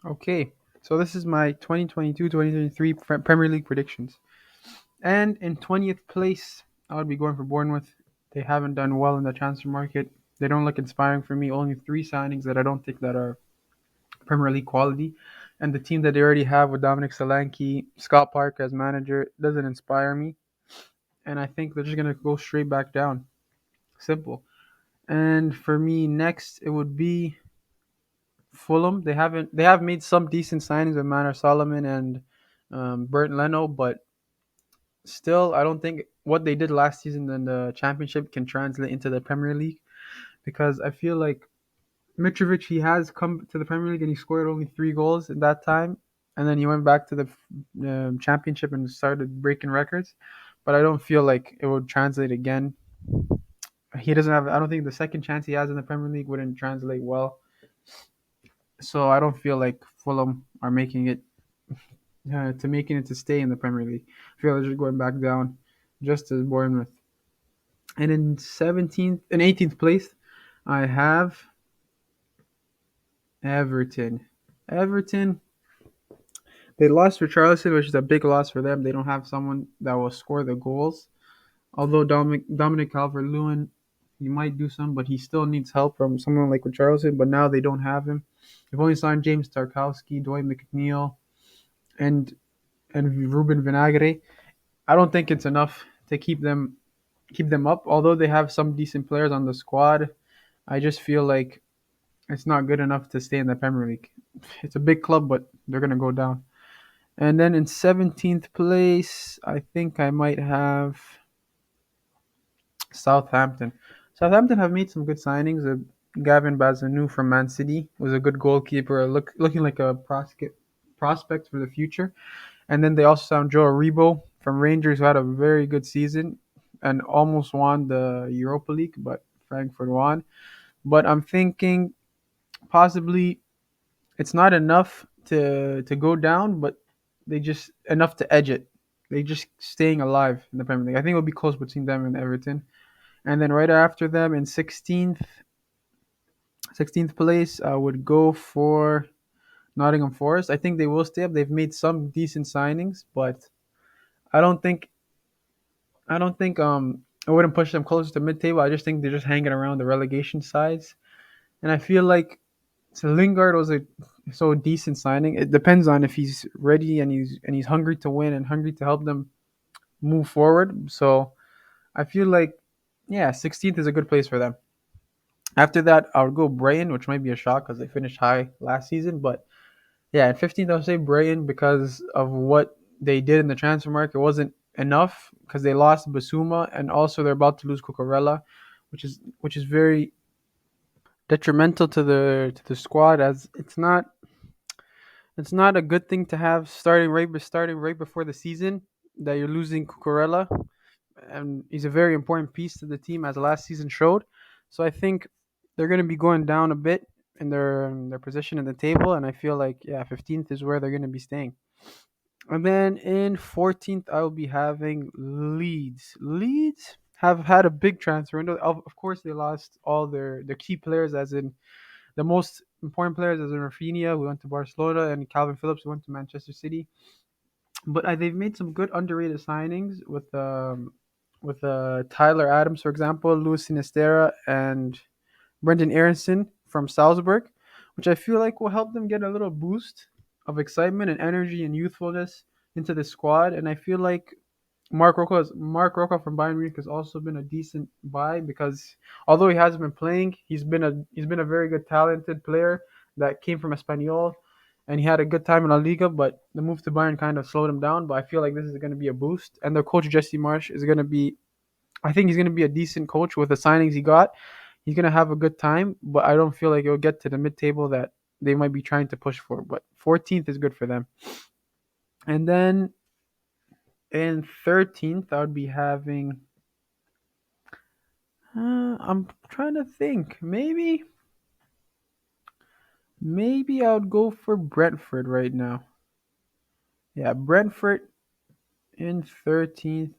Okay, so this is my 2022-2023 Premier League predictions. And in 20th place, I would be going for Bournemouth. They haven't done well in the transfer market. They don't look inspiring for me. Only three signings that I don't think that are Premier League quality. And the team that they already have with Dominic Solanke, Scott Parker as manager doesn't inspire me. And I think they're just gonna go straight back down. Simple. And for me, next it would be Fulham. They have made some decent signings with Manor Solomon and Bert Leno, but still, I don't think what they did last season in the Championship can translate into the Premier League because I feel like Mitrovic he has come to the Premier League and he scored only 3 goals in that time, and then he went back to the Championship and started breaking records. But I don't feel like it would translate again. He doesn't have. I don't think the second chance he has in the Premier League wouldn't translate well. So I don't feel like Fulham are making it making it to stay in the Premier League. I feel they're just going back down, just as Bournemouth. And in 17th and 18th place, I have Everton. Everton, they lost for Richarlison, which is a big loss for them. They don't have someone that will score the goals. Although Dominic Calvert-Lewin, he might do some, but he still needs help from someone like Richarlison. But now they don't have him. They've only signed James Tarkowski, Dwight McNeil, and Ruben Vinagre. I don't think it's enough to keep them up. Although they have some decent players on the squad, I just feel like it's not good enough to stay in the Premier League. It's a big club, but they're gonna go down. And then in 17th place, I think I might have Southampton. Southampton have made some good signings. Gavin Bazanu from Man City was a good goalkeeper, looking like a prospect for the future. And then they also signed Joe Aribo from Rangers, who had a very good season and almost won the Europa League, but Frankfurt won. But I'm thinking possibly it's not enough to go down, but they just enough to edge it. They just staying alive in the Premier League. I think it'll be close between them and Everton. And then right after them in 16th place, I would go for Nottingham Forest. I think they will stay up. They've made some decent signings, but I don't think I wouldn't push them closer to mid table. I just think they're just hanging around the relegation sides. And I feel like so Lingard was a so decent signing. It depends on if he's ready and he's hungry to win and hungry to help them move forward. So I feel like 16th is a good place for them. After that, I would go Brighton, which might be a shock because they finished high last season. But yeah, at 15th, I would say Brighton because of what they did in the transfer market. It wasn't enough because they lost Basuma and also they're about to lose Cucurella, which is very detrimental to the squad as it's not a good thing to have starting right before the season that you're losing Cucurella, and he's a very important piece to the team as last season showed. So I think they're going to be going down a bit in their position in the table, and I feel like 15th is where they're going to be staying. And then in 14th, I will be having Leeds. Leeds have had a big transfer window. Of course, they lost all their key players, as in the most important players, as in Rafinha, who went to Barcelona, and Calvin Phillips, who went to Manchester City. But they've made some good underrated signings with Tyler Adams, for example, Luis Sinistera, and Brendan Aronson from Salzburg, which I feel like will help them get a little boost of excitement and energy and youthfulness into the squad. And I feel like Mark Roca from Bayern Munich has also been a decent buy because although he hasn't been playing, he's been a very good talented player that came from Espanyol, and he had a good time in La Liga. But the move to Bayern kind of slowed him down. But I feel like this is going to be a boost, and their coach Jesse Marsh is going to be. I think he's going to be a decent coach with the signings he got. He's going to have a good time, but I don't feel like it'll get to the mid table that they might be trying to push for. But 14th is good for them, and then in 13th, I would be having. I'm trying to think. Maybe I would go for Brentford right now. Yeah, Brentford in 13th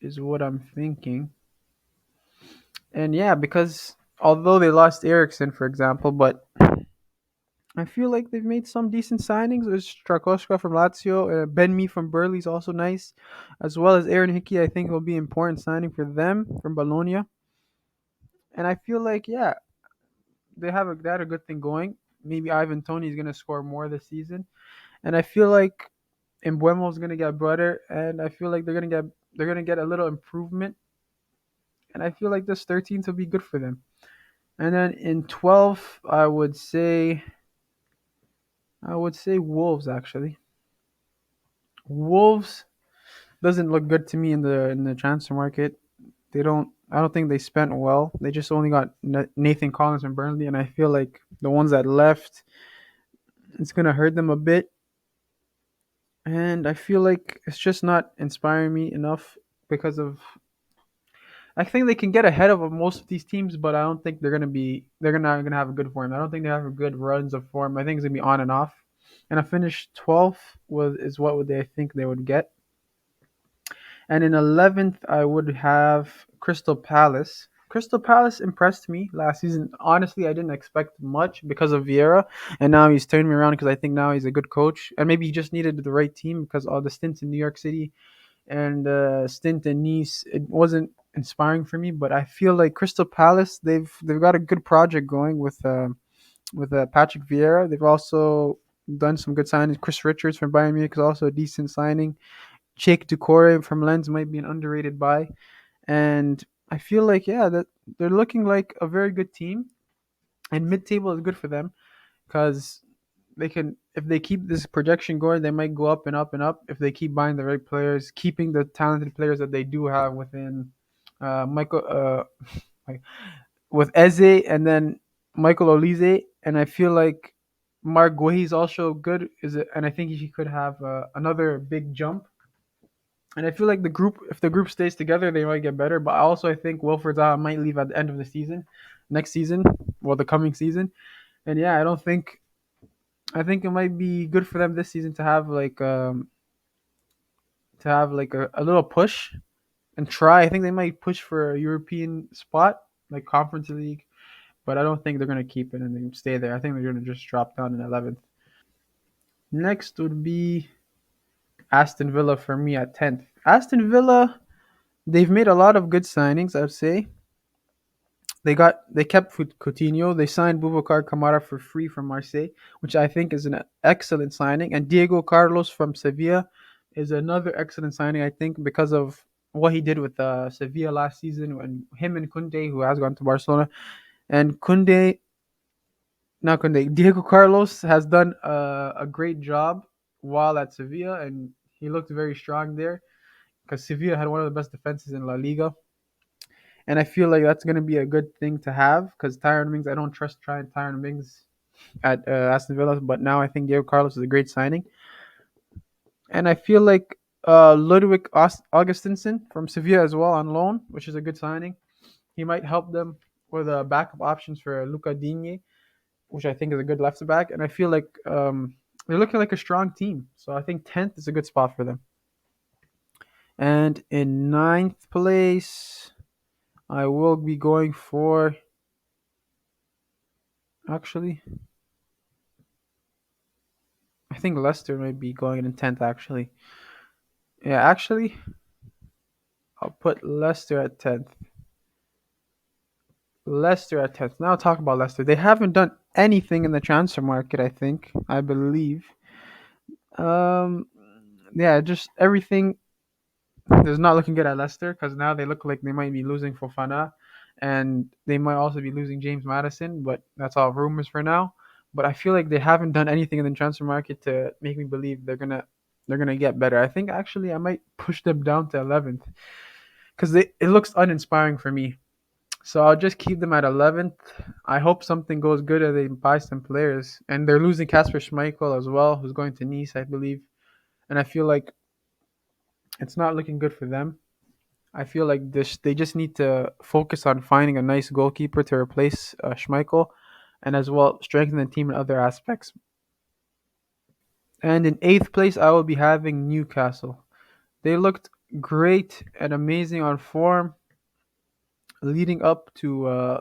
is what I'm thinking. And yeah, because although they lost Ericsson, for example, but I feel like they've made some decent signings. There's Strakosha from Lazio, Ben Mee from Burley is also nice, as well as Aaron Hickey. I think will be an important signing for them from Bologna. And I feel like yeah, they had a good thing going. Maybe Ivan Tony is gonna score more this season, and I feel like Embuemo is gonna get better, and I feel like they're gonna get a little improvement, and I feel like this 13th will be good for them. And then in 12th, I would say Wolves actually. Wolves doesn't look good to me in the transfer market. They don't. I don't think they spent well. They just only got Nathan Collins from Burnley, and I feel like the ones that left, it's gonna hurt them a bit. And I feel like it's just not inspiring me enough because of. I think they can get ahead of most of these teams, but I don't think they're gonna have a good form. I don't think they have a good runs of form. I think it's gonna be on and off. And I finished 12th was is what would they I think they would get. And in 11th, I would have Crystal Palace. Crystal Palace impressed me last season. Honestly, I didn't expect much because of Vieira, and now he's turned me around because I think now he's a good coach. And maybe he just needed the right team because all the stints in New York City and stint in Nice, it wasn't inspiring for me. But I feel like Crystal Palace, they've got a good project going with Patrick Vieira. They've also done some good signings. Chris Richards from Bayern Munich is also a decent signing. Jake Ducore from Lens might be an underrated buy, and I feel like yeah, that they're looking like a very good team, and mid-table is good for them because they can if they keep this projection going, they might go up and up and up if they keep buying the right players, keeping the talented players that they do have within Michael like, with Eze and then Michael Olize, and I feel like Mark Guehi is also good, and I think he could have another big jump. And I feel like if the group stays together, they might get better. But also, I think Wilfred Zaha might leave at the end of the season, next season, or the coming season. And yeah, I don't think I think it might be good for them this season to have like a little push and try. I think they might push for a European spot, like Conference League. But I don't think they're gonna keep it and they stay there. I think they're gonna just drop down in 11th. Next would be Aston Villa for me at 10th. Aston Villa, they've made a lot of good signings, I'd say. They kept Coutinho. They signed Boubacar Kamara for free from Marseille, which I think is an excellent signing. And Diego Carlos from Sevilla is another excellent signing. I think because of what he did with Sevilla last season, when him and Kunde, who has gone to Barcelona, and Kunde, not Kunde, Diego Carlos has done a great job while at Sevilla, and he looked very strong there because Sevilla had one of the best defenses in La Liga. And I feel like that's going to be a good thing to have because Tyron Mings, I don't trust trying Tyron Mings at Aston Villa, but now I think Diego Carlos is a great signing. And I feel like Ludwig Augustinson from Sevilla as well on loan, which is a good signing. He might help them with backup options for Luca Digne, which I think is a good left back. And I feel like they're looking like a strong team. So I think 10th is a good spot for them. And in ninth place, I will be going for actually I think Leicester might be going in 10th actually. Yeah, actually, I'll put Leicester at 10th. Leicester at 10th. Now talk about Leicester. They haven't done anything in the transfer market, I think. I believe. Um yeah, just everything is not looking good at Leicester because now they look like they might be losing Fofana and they might also be losing James Madison, but that's all rumors for now. But I feel like they haven't done anything in the transfer market to make me believe they're gonna get better. I think actually I might push them down to 11th because it looks uninspiring for me. So I'll just keep them at 11th. I hope something goes good and they buy some players. And they're losing Casper Schmeichel as well, who's going to Nice, I believe. And I feel like it's not looking good for them. I feel like they just need to focus on finding a nice goalkeeper to replace Schmeichel, and as well strengthen the team in other aspects. And in eighth place, I will be having Newcastle. They looked great and amazing on form leading up to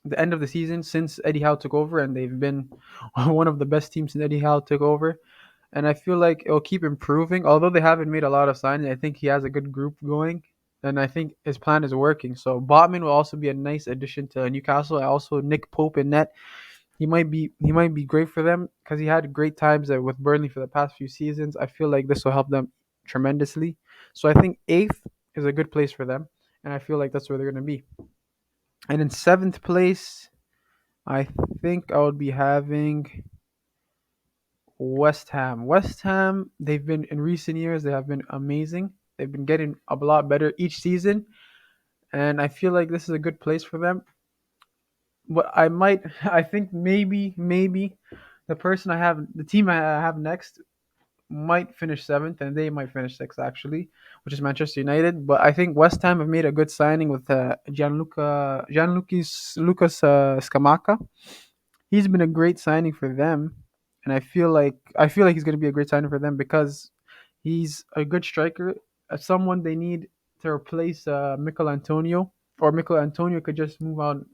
the end of the season since Eddie Howe took over, and they've been one of the best teams since Eddie Howe took over. And I feel like it'll keep improving. Although they haven't made a lot of signings, I think he has a good group going, and I think his plan is working. So Botman will also be a nice addition to Newcastle. Also, Nick Pope in net. He might be great for them because he had great times with Burnley for the past few seasons. I feel like this will help them tremendously. So I think eighth is a good place for them, and I feel like that's where they're going to be. And in seventh place, I think I would be having West Ham. West Ham, they've been in recent years, they have been amazing. They've been getting a lot better each season, and I feel like this is a good place for them. But I think maybe the team I have next might finish seventh, and they might finish sixth actually, which is Manchester United. But I think West Ham have made a good signing with Gianluca Lucas Scamacca. He's been a great signing for them, and I feel like he's going to be a great signing for them because he's a good striker, someone they need to replace Mikel Antonio, or Mikel Antonio could just move on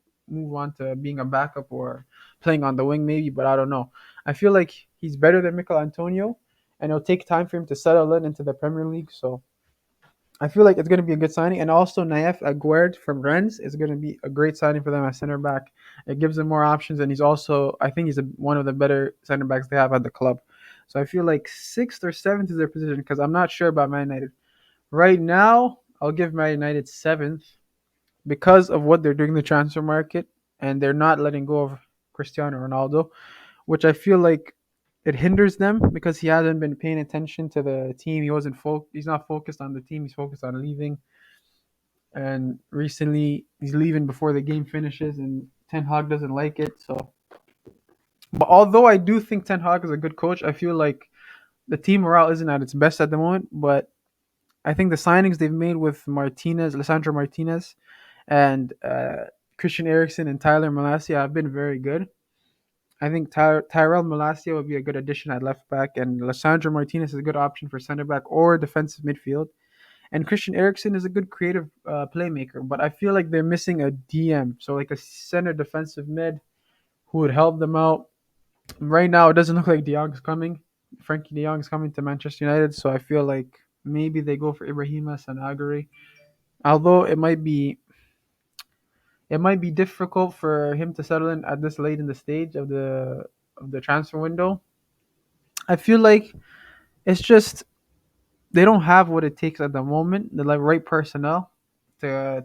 to being a backup or playing on the wing maybe, but I don't know. I feel like he's better than Mikel Antonio, and it'll take time for him to settle into the Premier League. So I feel like it's going to be a good signing, and also Naif Aguerd from Rennes is going to be a great signing for them at center back. It gives them more options, and I think he's one of the better center backs they have at the club. So I feel like sixth or seventh is their position because I'm not sure about Man United right now. I'll give Man United seventh because of what they're doing in the transfer market, and they're not letting go of Cristiano Ronaldo, which I feel like it hinders them because he hasn't been paying attention to the team. He's not focused on the team. He's focused on leaving. And recently, he's leaving before the game finishes, and Ten Hag doesn't like it. So, but although I do think Ten Hag is a good coach, I feel like the team morale isn't at its best at the moment. But I think the signings they've made with Lissandro Martinez, and Christian Eriksen and Tyler Malacia have been very good. I think Tyrell Malacia would be a good addition at left back, and Lissandro Martinez is a good option for center back or defensive midfield. And Christian Eriksen is a good creative playmaker, but I feel like they're missing a DM, so like a center defensive mid who would help them out. Right now, it doesn't look like De Jong's coming. Frankie De Jong's coming to Manchester United, so I feel like maybe they go for Ibrahima Sanagari. Although it might be difficult for him to settle in at this late in the stage of the transfer window. I feel like it's just they don't have what it takes at the moment, the like right personnel to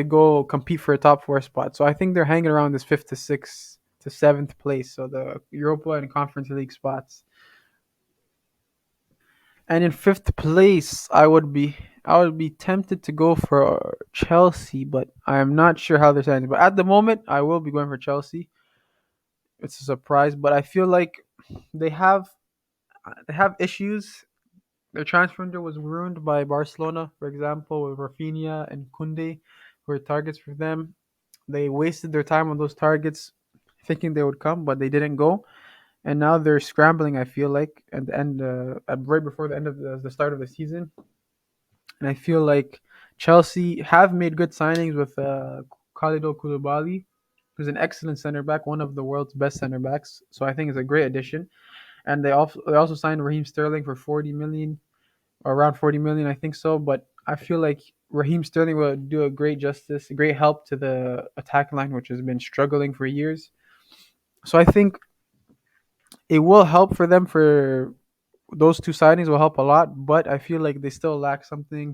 go compete for a top four spot. So I think they're hanging around this fifth to sixth to seventh place, so the Europa and Conference League spots. And in fifth place, I would be tempted to go for Chelsea, but I am not sure how they're standing. But at the moment, I will be going for Chelsea. It's a surprise, but I feel like they have they have issues. Their transfer window was ruined by Barcelona, for example, with Rafinha and Kunde, who were targets for them. They wasted their time on those targets, thinking they would come, but they didn't go. And now they're scrambling. I feel like at the end, right before the end of the start of the season, and I feel like Chelsea have made good signings with Khalidou Koulibaly, who's an excellent center back, one of the world's best center backs. So I think it's a great addition. And they also signed Raheem Sterling for 40 million, or around 40 million, I think so. But I feel like Raheem Sterling will do a great help to the attack line, which has been struggling for years. So I think it will help for them for those two signings will help a lot, but I feel like they still lack something,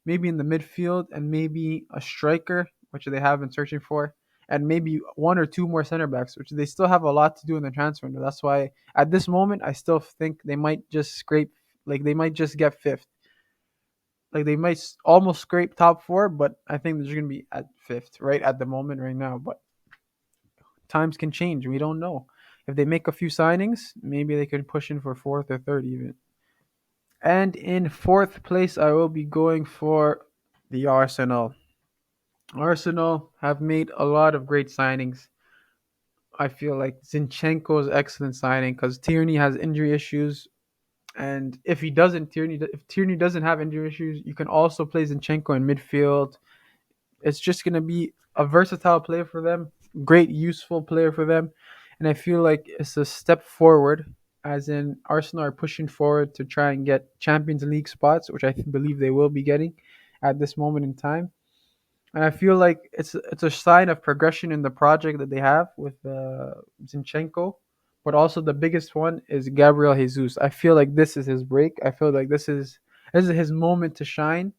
maybe in the midfield and maybe a striker, which they have been searching for, and maybe one or two more center backs, which they still have a lot to do in the transfer window. That's why at this moment I still think they might just scrape, like they might just get fifth, like they might almost scrape top four, but I think they're going to be at fifth right at the moment right now. But times can change. We don't know. If they make a few signings, maybe they can push in for fourth or third even. And in fourth place, I will be going for the Arsenal. Arsenal have made a lot of great signings. I feel like Zinchenko's excellent signing because Tierney has injury issues, and if Tierney doesn't have injury issues, you can also play Zinchenko in midfield. it's just gonna be a versatile player for them, great useful player for them, and I feel like it's a step forward. As in, Arsenal are pushing forward to try and get Champions League spots, which believe they will be getting at this moment in time. And I feel like it's a sign of progression in the project that they have with Zinchenko, but also the biggest one is Gabriel Jesus. I feel like this is his break. I feel like this is his moment to shine.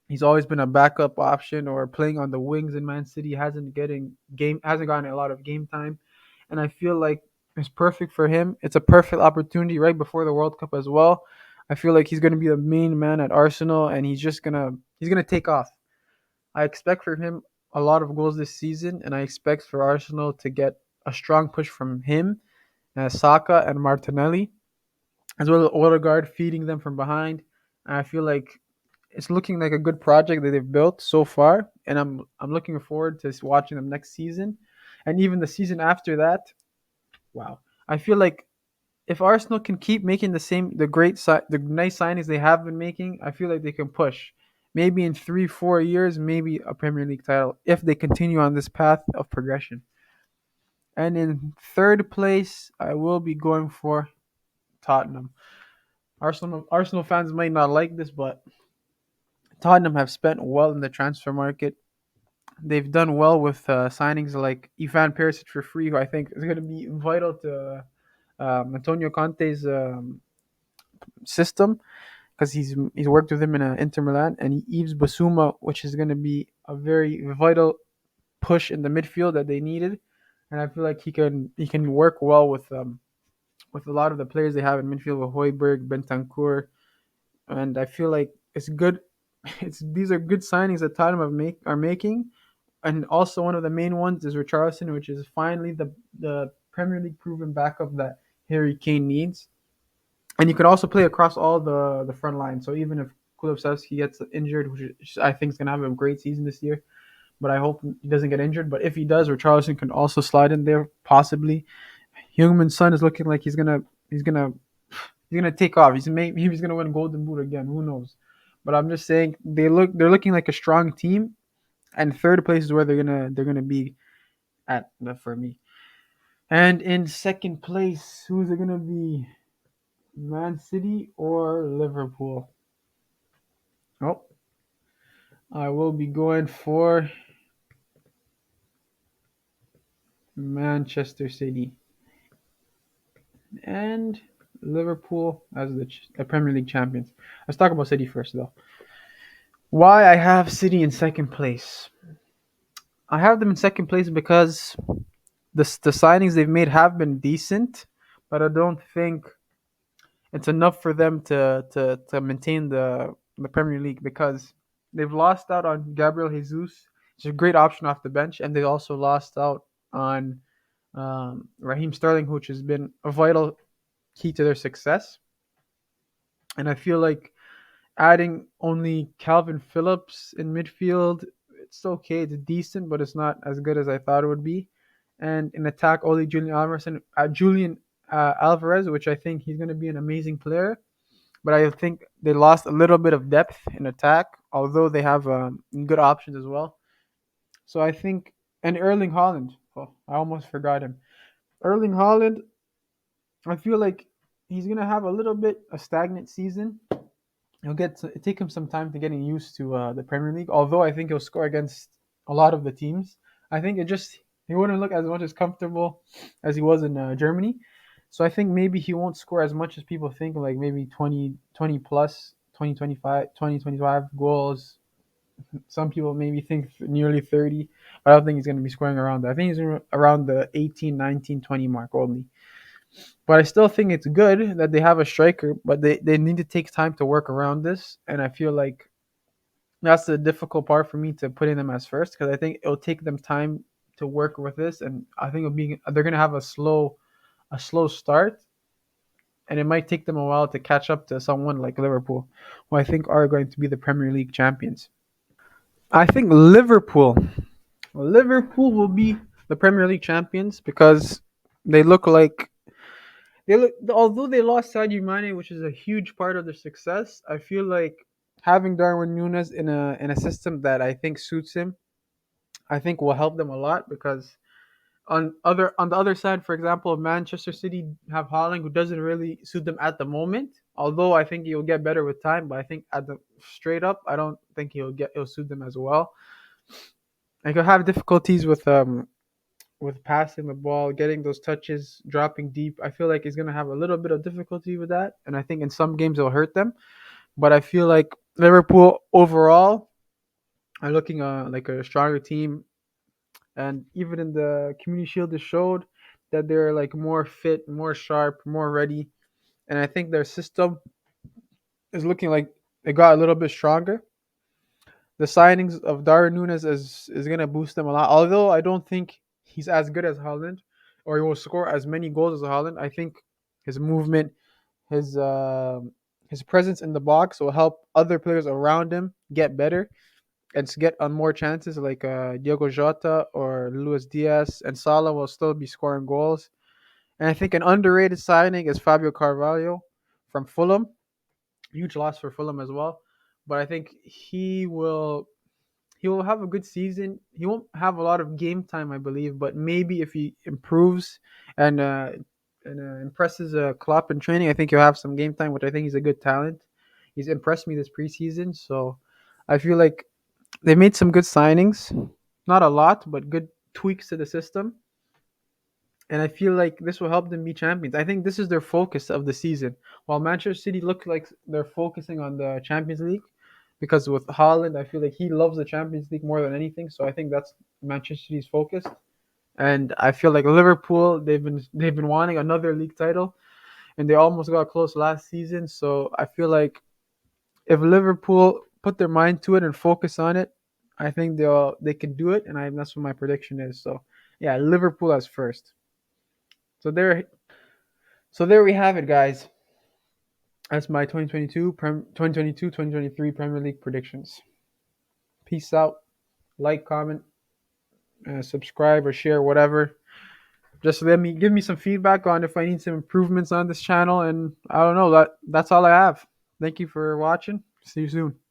He's always been a backup option or playing on the wings in Man City. Hasn't gotten a lot of game time, and I feel like it's perfect for him. It's a perfect opportunity right before the World Cup as well. I feel like he's going to be the main man at Arsenal, and he's gonna take off. I expect for him a lot of goals this season, and I expect for Arsenal to get a strong push from him, Saka and Martinelli, as well as Odegaard feeding them from behind. And I feel like it's looking like a good project that they've built so far, and I'm looking forward to watching them next season, and even the season after that. Wow, I feel like if Arsenal can keep making the nice signings they have been making, I feel like they can push. Maybe in 3-4 years, maybe a Premier League title if they continue on this path of progression. And in third place, I will be going for Tottenham. Arsenal fans might not like this, but Tottenham have spent well in the transfer market. They've done well with signings like Ivan Perisic for free, who I think is going to be vital to Antonio Conte's system because he's worked with him in Inter Milan, and Yves Basuma, which is going to be a very vital push in the midfield that they needed, and I feel like he can work well with a lot of the players they have in midfield with Hoiberg, Bentancur, and I feel like it's good. It's these are good signings that Tottenham are making, and also one of the main ones is Richarlison, which is finally the Premier League proven backup that Harry Kane needs. And you can also play across all the front line. So even if Kulusevski gets injured, which I think is going to have a great season this year, but I hope he doesn't get injured. But if he does, Richarlison can also slide in there possibly. Heung-min Son is looking like he's gonna take off. Maybe he's gonna win Golden Boot again. Who knows? But I'm just saying they're looking like a strong team, and third place is where they're gonna be at for me. And in second place, who's it gonna be? Man City or Liverpool? Oh, I will be going for Manchester City and Liverpool as the Premier League champions. Let's talk about City first, though. Why I have City in second place? I have them in second place because the signings they've made have been decent, but I don't think it's enough for them to maintain the Premier League because they've lost out on Gabriel Jesus. It's a great option off the bench, and they also lost out on Raheem Sterling, which has been a vital key to their success. And I feel like adding only Calvin Phillips in midfield, it's okay, it's decent, but it's not as good as I thought it would be. And in attack, only Julian Alvarez, which I think he's going to be an amazing player. But I think they lost a little bit of depth in attack, although they have good options as well. So I think, and Erling Haaland, oh, I almost forgot him. Erling Haaland, I feel like he's gonna have a little bit a stagnant season. It take him some time to getting used to the Premier League. Although I think he'll score against a lot of the teams. I think he wouldn't look as much as comfortable as he was in Germany. So I think maybe he won't score as much as people think, like maybe 20 plus, 20 25 goals. Some people maybe think nearly 30, but I don't think he's going to be scoring around that. I think he's around the 18, 19, 20 mark only. But I still think it's good that they have a striker, but they need to take time to work around this. And I feel like that's the difficult part for me to putting them as first because I think it'll take them time to work with this. And I think they're going to have a slow start. And it might take them a while to catch up to someone like Liverpool, who I think are going to be the Premier League champions. I think Liverpool will be the Premier League champions because they look like although they lost Sadio Mane, which is a huge part of their success. I feel like having Darwin Nunes in a system that I think suits him I think will help them a lot because on the other side, for example, Manchester City have Haaland, who doesn't really suit them at the moment. Although I think he'll get better with time, but I think at the straight up, I don't think he'll suit them as well. Like he'll have difficulties with passing the ball, getting those touches, dropping deep. I feel like he's gonna have a little bit of difficulty with that, and I think in some games it'll hurt them. But I feel like Liverpool overall are looking like a stronger team, and even in the Community Shield, it showed that they're like more fit, more sharp, more ready, and I think their system is looking like it got a little bit stronger. The signings of Darwin Nunes is gonna boost them a lot. Although I don't think he's as good as Haaland, or he will score as many goals as Haaland. I think his movement, his uh, his presence in the box will help other players around him get better and to get on more chances, like Diogo Jota or Luis Diaz, and Salah will still be scoring goals. And I think an underrated signing is Fabio Carvalho from Fulham. Huge loss for Fulham as well, but I think he will have a good season. He won't have a lot of game time, I believe, but maybe if he improves and impresses Klopp in training, I think he'll have some game time, which I think he's a good talent. He's impressed me this preseason, so I feel like they made some good signings. Not a lot, but good tweaks to the system. And I feel like this will help them be champions. I think this is their focus of the season. While Manchester City look like they're focusing on the Champions League, because with Haaland, I feel like he loves the Champions League more than anything. So I think that's Manchester City's focus. And I feel like Liverpool, they've been wanting another league title, and they almost got close last season. So I feel like if Liverpool put their mind to it and focus on it, I think they can do it, and that's what my prediction is. So yeah, Liverpool as first. So there we have it, guys. That's my 2022-2023 Premier League predictions. Peace out. Like, comment, subscribe, or share, whatever. Just give me some feedback on if I need some improvements on this channel, and I don't know. That's all I have. Thank you for watching. See you soon.